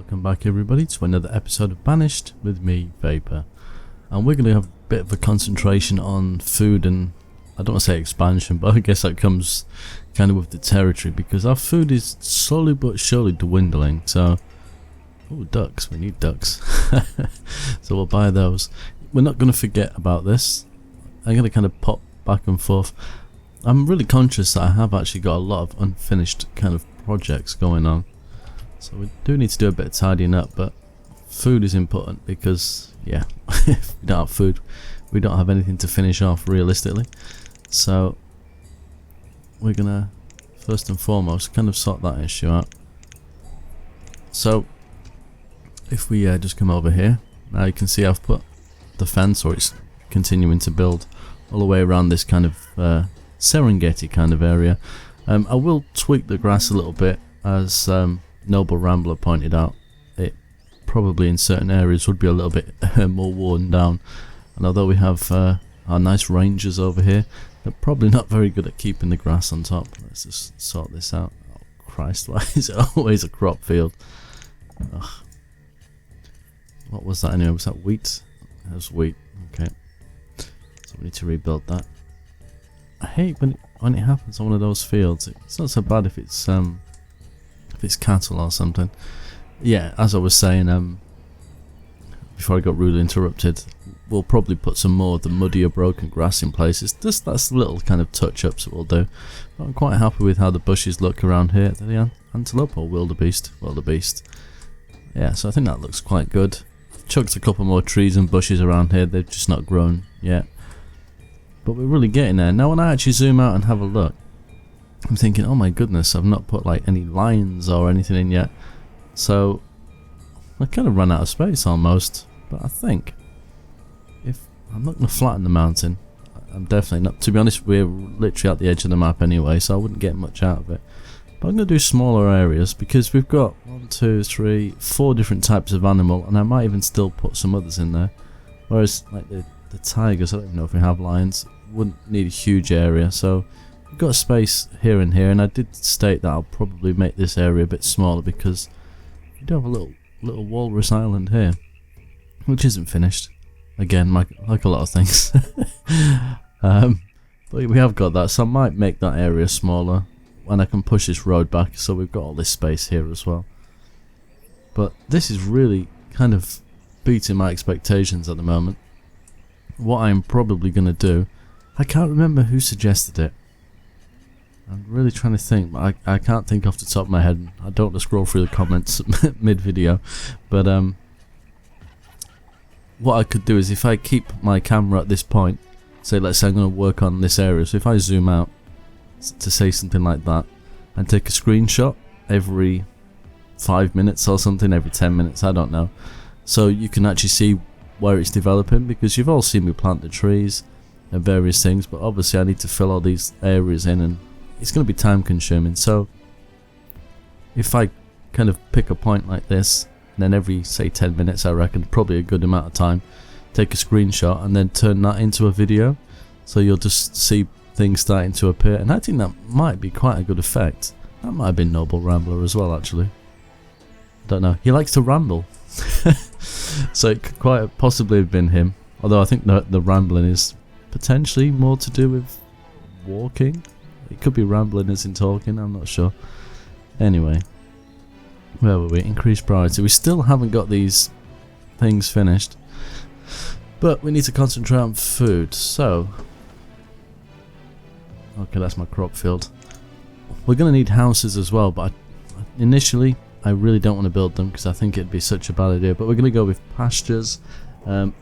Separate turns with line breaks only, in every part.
Welcome back everybody to another episode of Banished with me, Vapor. And we're going to have a bit of a concentration on food and, I don't want to say expansion, but I guess that comes kind of with the territory because our food is slowly but surely dwindling. So, oh, ducks, we need ducks. So we'll buy those. We're not going to forget about this. I'm going to kind of pop back and forth. I'm really conscious that I have actually got a lot of unfinished kind of projects going on. So we do need to do a bit of tidying up, but food is important because, yeah, if we don't have food, we don't have anything to finish off realistically. So we're gonna, first and foremost, kind of sort that issue out. So if we just come over here, now you can see I've put the fence, or it's continuing to build all the way around this kind of Serengeti kind of area. I will tweak the grass a little bit, as Noble Rambler pointed out. It probably in certain areas would be a little bit more worn down, and although we have our nice rangers over here, they're probably not very good at keeping the grass on top. Let's just sort this out. Oh Christ, why is it always a crop field? Ugh. What was that anyway? Was that wheat? That was wheat. Okay, so we need to rebuild that. I hate when it happens on one of those fields. It's not so bad if it's cattle or something. Yeah, as I was saying, before I got rudely interrupted, we'll probably put some more of the muddier broken grass in places. Just that's little kind of touch-ups that we'll do. But I'm quite happy with how the bushes look around here. Are they antelope or wildebeest? Wildebeest. Yeah, so I think that looks quite good. Chucked a couple more trees and bushes around here. They've just not grown yet. But we're really getting there. Now when I actually zoom out and have a look, I'm thinking, oh my goodness, I've not put like any lines or anything in yet. So I kind of run out of space almost. But I think if I'm not going to flatten the mountain, I'm definitely not. To be honest, we're literally at the edge of the map anyway, so I wouldn't get much out of it. But I'm going to do smaller areas because we've got 1, 2, 3, 4 different types of animal, and I might even still put some others in there. Whereas like the tigers, I don't even know if we have lions, wouldn't need a huge area. So we've got a space here and here, and I did state that I'll probably make this area a bit smaller because we do have a little walrus island here, which isn't finished. Again, like a lot of things. But we have got that, so I might make that area smaller, and I can push this road back, so we've got all this space here as well. But this is really kind of beating my expectations at the moment. What I'm probably going to do, I can't remember who suggested it. I'm really trying to think, but I can't think off the top of my head. I don't want to scroll through the comments mid-video. But what I could do is, if I keep my camera at this point, say let's say I'm going to work on this area, so if I zoom out to say something like that, and take a screenshot every 5 minutes or something, every 10 minutes, I don't know. So you can actually see where it's developing, because you've all seen me plant the trees and various things, but obviously I need to fill all these areas in, and it's going to be time consuming. So if I kind of pick a point like this, and then every say 10 minutes, I reckon probably a good amount of time, take a screenshot and then turn that into a video, so you'll just see things starting to appear, and I think that might be quite a good effect. That might have been Noble Rambler as well, actually. Don't know, he likes to ramble. So it could quite possibly have been him, although I think the rambling is potentially more to do with walking. It could be rambling as in talking, I'm not sure. Anyway, where were we? Increased priority. We still haven't got these things finished, but we need to concentrate on food. So okay, that's my crop field. We're going to need houses as well, but initially I really don't want to build them because I think it'd be such a bad idea. But we're going to go with pastures,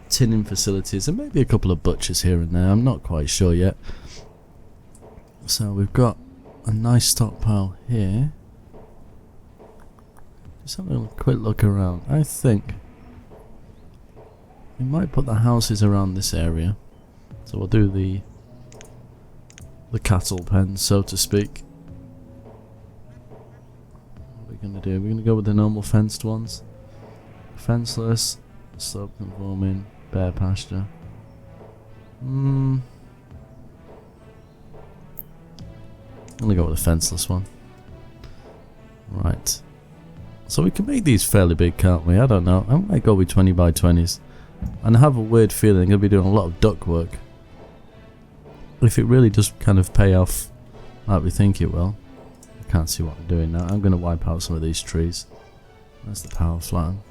tinning facilities, and maybe a couple of butchers here and there. I'm not quite sure yet. So we've got a nice stockpile here. Just have a quick look around. I think we might put the houses around this area. So we'll do the cattle pen, so to speak. Going to do, we're going to go with the normal fenced ones, fenceless, slope conforming, bare pasture. I'm going to go with the fenceless one. Right, So we can make these fairly big, can't we? I don't know. I might go with 20 by 20s. And I have a weird feeling I'm going to be doing a lot of duct work. If it really does kind of pay off like we think it will. I can't see what I'm doing now. I'm going to wipe out some of these trees. That's the power flatten.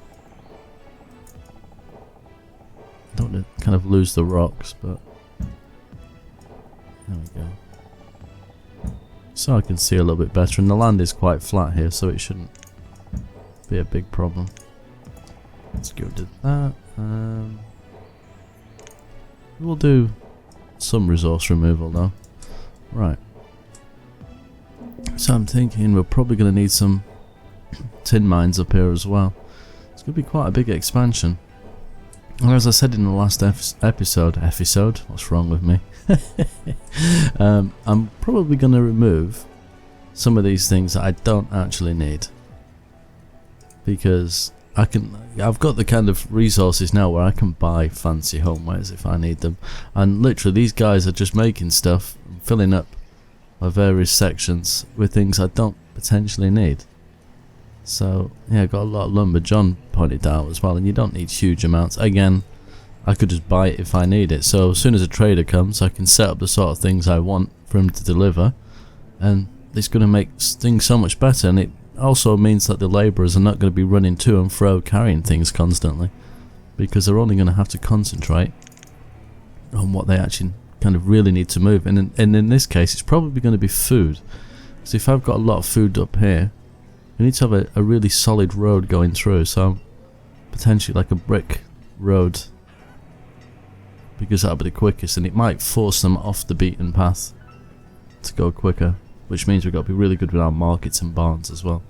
Don't want to kind of lose the rocks, but there we go. So I can see a little bit better, and the land is quite flat here, so it shouldn't be a big problem. Let's go to that. We'll do some resource removal though. Right. So I'm thinking we're probably going to need some tin mines up here as well. It's going to be quite a big expansion. And as I said in the last episode, what's wrong with me? I'm probably going to remove some of these things that I don't actually need, because I've got the kind of resources now where I can buy fancy homewares if I need them, and literally these guys are just making stuff, filling up my various sections with things I don't potentially need. So yeah, I've got a lot of lumber. John pointed out as well, and you don't need huge amounts. Again, I could just buy it if I need it. So as soon as a trader comes, I can set up the sort of things I want for him to deliver, and it's going to make things so much better. And it also means that the labourers are not going to be running to and fro carrying things constantly, because they're only going to have to concentrate on what they actually kind of really need to move. And in this case, it's probably going to be food. So if I've got a lot of food up here, we need to have a really solid road going through, so potentially like a brick road, because that'll be the quickest, and it might force them off the beaten path to go quicker, which means we've got to be really good with our markets and barns as well.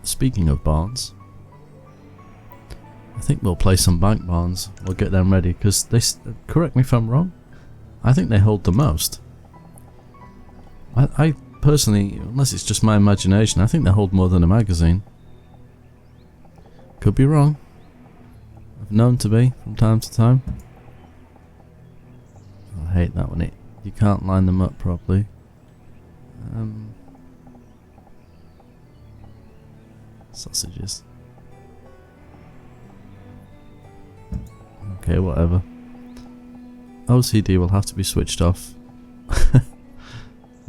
Speaking of barns, I think we'll place some bank barns. We'll get them ready, because they, correct me if I'm wrong, I think they hold the most. I personally, unless it's just my imagination, I think they hold more than a magazine. Could be wrong. I've known to be from time to time. I hate that when you can't line them up properly. Sausages. Okay, whatever. OCD will have to be switched off.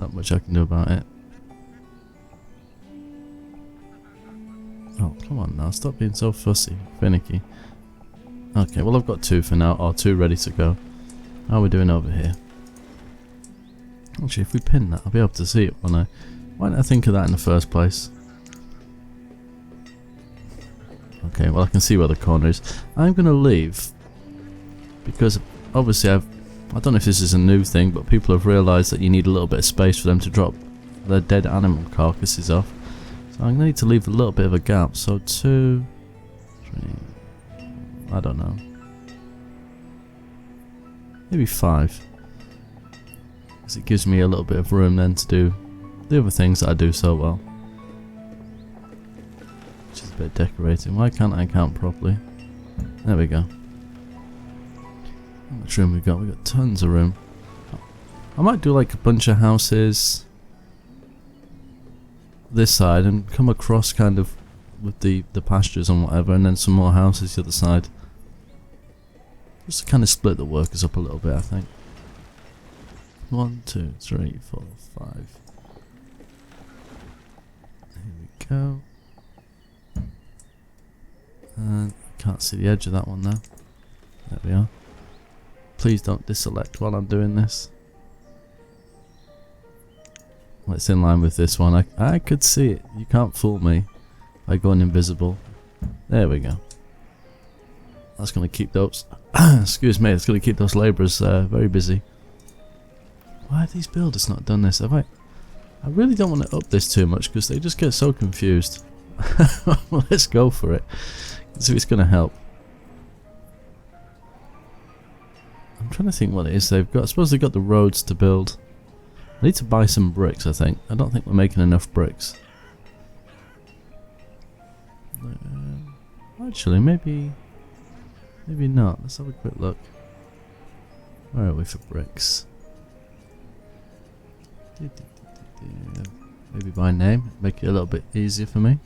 Not much I can do about it. Oh, come on now, stop being so fussy, finicky. Okay, well I've got 2 for now, or 2 ready to go. How are we doing over here? Actually, if we pin that, I'll be able to see it, won't I? Why didn't I think of that in the first place? Okay, well I can see where the corner is. I'm going to leave, because obviously I don't know if this is a new thing, but people have realised that you need a little bit of space for them to drop their dead animal carcasses off. So I'm going to need to leave a little bit of a gap. So 2, 3, I don't know. Maybe 5. Because it gives me a little bit of room then to do the other things that I do so well. Which is a bit decorating. Why can't I count properly? There we go. How much room we got? We got tons of room. I might do like a bunch of houses this side and come across kind of with the pastures and whatever, and then some more houses the other side. Just to kind of split the workers up a little bit, I think. 1, 2, 3, 4, 5. Here we go. And can't see the edge of that one now. There we are. Please don't deselect while I'm doing this. Well, it's in line with this one. I could see it. You can't fool me by going invisible. There we go. That's going to keep those... excuse me, it's going to keep those labourers very busy. Why have these builders not done this? I really don't want to up this too much, because they just get so confused. Well, let's go for it. See if it's going to help. I'm trying to think what it is they've got. I suppose they've got the roads to build. I need to buy some bricks, I think. I don't think we're making enough bricks. Actually, maybe not. Let's have a quick look. Where are we for bricks? Maybe by name, make it a little bit easier for me.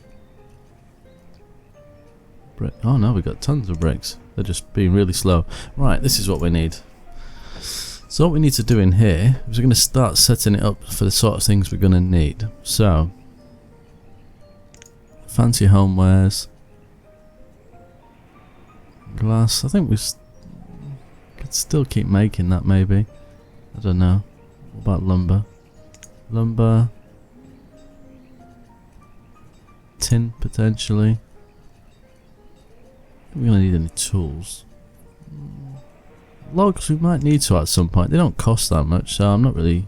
brick. Oh no, we've got tons of bricks. They're just being really slow. Right, this is what we need. So what we need to do in here is we're going to start setting it up for the sort of things we're going to need. So, fancy homewares. Glass. I think we could still keep making that maybe. I don't know. What about lumber? Lumber. Tin potentially. We're going to need any tools. Logs we might need to at some point. They don't cost that much, so I'm not really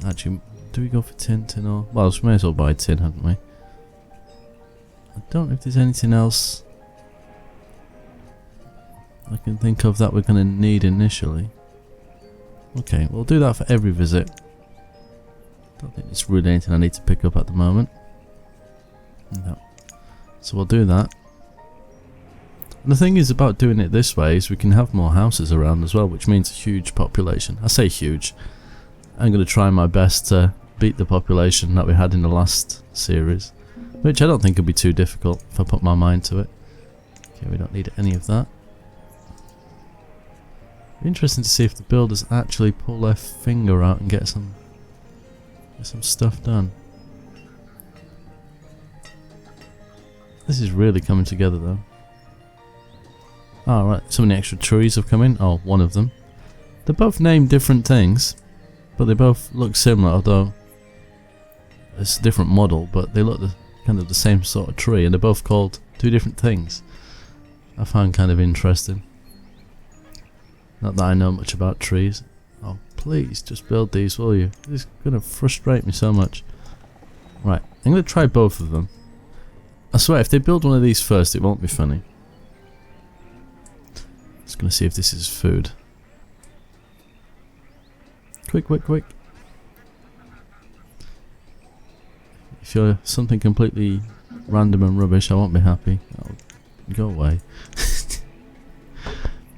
actually. Do we go for tin or? Well, we may as well buy tin, haven't we? I don't know if there's anything else I can think of that we're going to need initially. Okay, we'll do that for every visit. Don't think it's really anything I need to pick up at the moment. No. So we'll do that. And the thing is about doing it this way is we can have more houses around as well, which means a huge population. I say huge. I'm going to try my best to beat the population that we had in the last series, which I don't think will be too difficult if I put my mind to it. Okay, we don't need any of that. Interesting to see if the builders actually pull their finger out and get some stuff done. This is really coming together though. Alright, so many extra trees have come in. Oh, one of them. They're both named different things, but they both look similar, although it's a different model, but they look kind of the same sort of tree, and they're both called two different things. I find kind of interesting. Not that I know much about trees. Oh, please, just build these, will you? This is going to frustrate me so much. Right, I'm going to try both of them. I swear, if they build one of these first, it won't be funny. Just going to see if this is food. Quick, quick, quick. If you're something completely random and rubbish, I won't be happy. Oh, go away.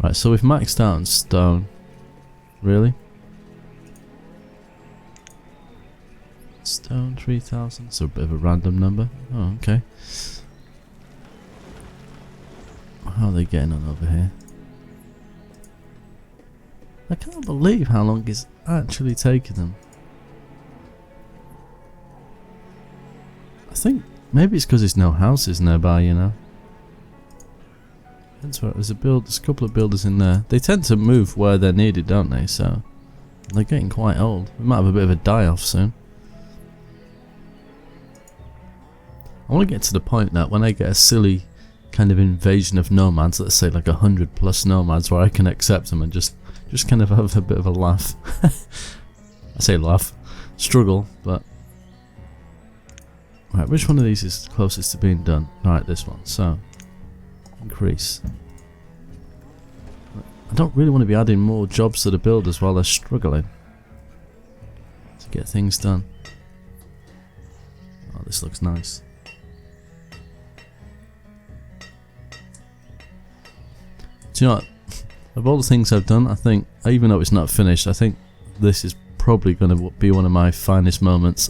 Right, so we've maxed out on stone. Really? Stone 3,000. So a bit of a random number. Oh, okay. How are they getting on over here? I can't believe how long it's actually taking them. I think maybe it's because there's no houses nearby, you know. That's right, there's a couple of builders in there. They tend to move where they're needed, don't they? So they're getting quite old. We might have a bit of a die-off soon. I want to get to the point that when I get a silly kind of invasion of nomads, let's say like 100+ nomads, where I can accept them and just kind of have a bit of a laugh. I say laugh, struggle, but right. Which one of these is closest to being done? Right, this one. So increase. I don't really want to be adding more jobs to the builders while they're struggling to get things done. Oh, this looks nice. Do you know what? Of all the things I've done, I think, even though it's not finished, I think this is probably going to be one of my finest moments.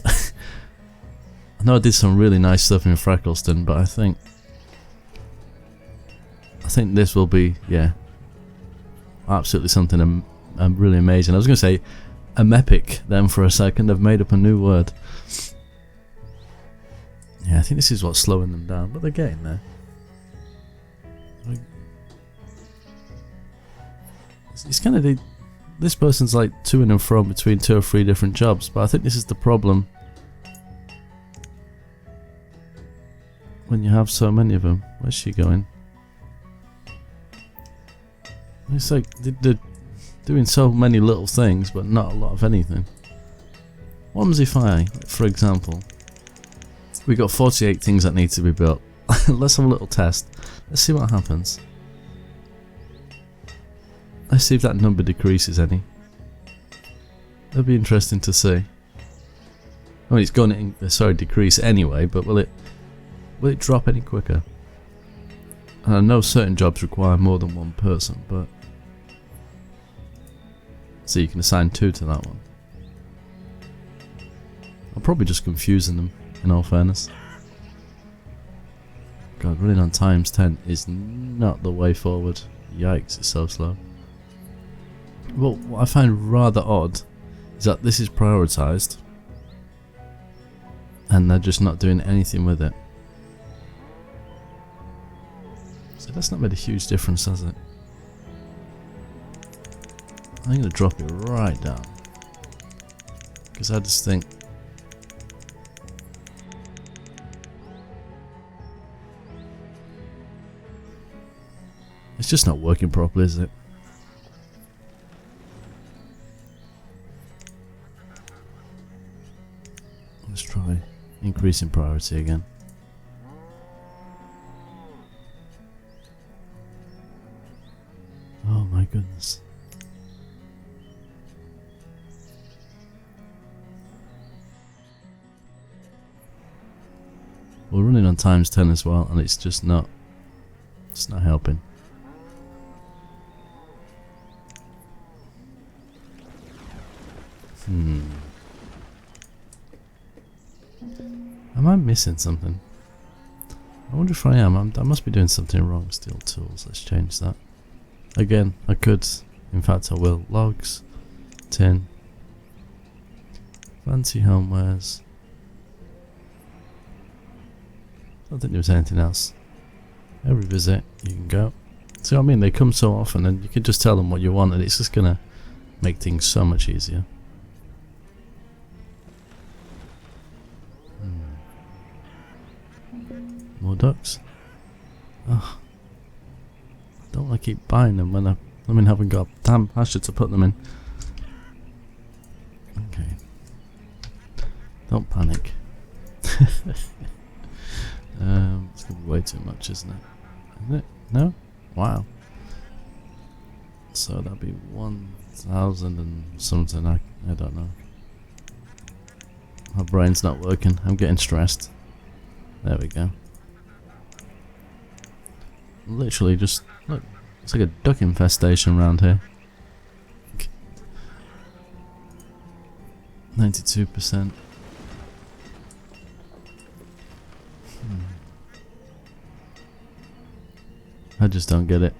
I know I did some really nice stuff in Frecklestone, but I think this will be, yeah, absolutely something really amazing. I was going to say epic then for a second. I've made up a new word. Yeah, I think this is what's slowing them down, but they're getting there. It's kind of this person's like to and fro between 2 or 3 different jobs, but I think this is the problem when you have so many of them. Where's she going? It's like they're doing so many little things, but not a lot of anything. What happens if I, for example, we got 48 things that need to be built. Let's have a little test. Let's see what happens. Let's see if that number decreases any. That'd be interesting to see. I mean, it's going to decrease anyway, but will it drop any quicker? And I know certain jobs require more than one person, but so you can assign 2 to that one. I'm probably just confusing them, in all fairness. God, God, running on times 10 is not the way forward. Yikes, it's so slow. Well, what I find rather odd is that this is prioritised and they're just not doing anything with it. So that's not made a huge difference, has it? I'm going to drop it right down, because I just think it's just not working properly, is it? Let's try increasing priority again. Oh my goodness. We're running on times 10 as well, and it's not helping. Am I missing something? I wonder if I am. I must be doing something wrong. Steel tools, let's change that. Again, I could, in fact I will. Logs, tin, fancy homewares. I don't think there was anything else. Every visit, you can go. See what I mean? They come so often and you can just tell them what you want and it's just gonna make things so much easier. More ducks. Oh, don't want to keep buying them when I haven't got damn pasture to put them in. Okay. Don't panic. It's gonna be way too much, isn't it? Isn't it? No? Wow. So that'd be 1,000 and something. I don't know. My brain's not working. I'm getting stressed. There we go. Literally just look. It's like a duck infestation around here. 92%. I just don't get it.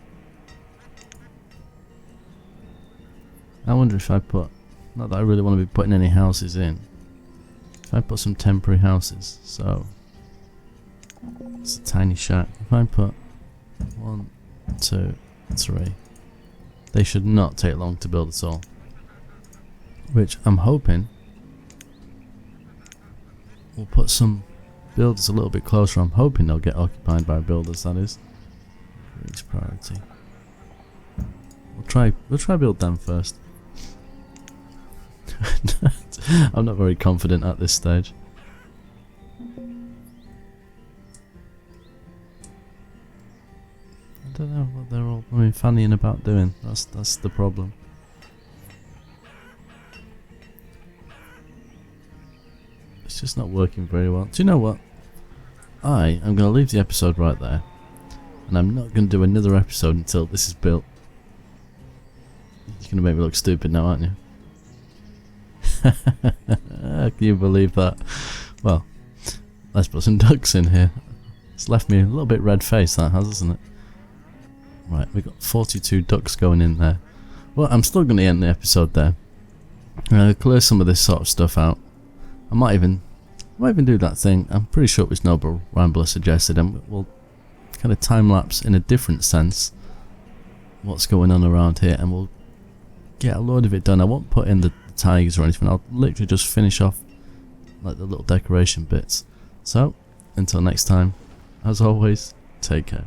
I wonder if I put, not that I really want to be putting any houses in, if I put some temporary houses, so it's a tiny shack. If I put 1, 2, 3, they should not take long to build at all. Which I'm hoping will put some builders a little bit closer. I'm hoping they'll get occupied by builders, that is. Reach priority. We'll try build them first. I'm not very confident at this stage. I don't know what they're all fannying about doing. That's the problem. It's just not working very well. Do you know what? I am going to leave the episode right there. And I'm not going to do another episode until this is built. You're going to make me look stupid now, aren't you? Can you believe that? Well, let's put some ducks in here. It's left me a little bit red-faced, that has, hasn't it? Right, we've got 42 ducks going in there. Well, I'm still going to end the episode there. I'm going to clear some of this sort of stuff out. I might even do that thing. I'm pretty sure it was Noble Rambler suggested, and we'll kind of time-lapse in a different sense what's going on around here, and we'll get a load of it done. I won't put in the tigers or anything. I'll literally just finish off like the little decoration bits. So, until next time, as always, take care.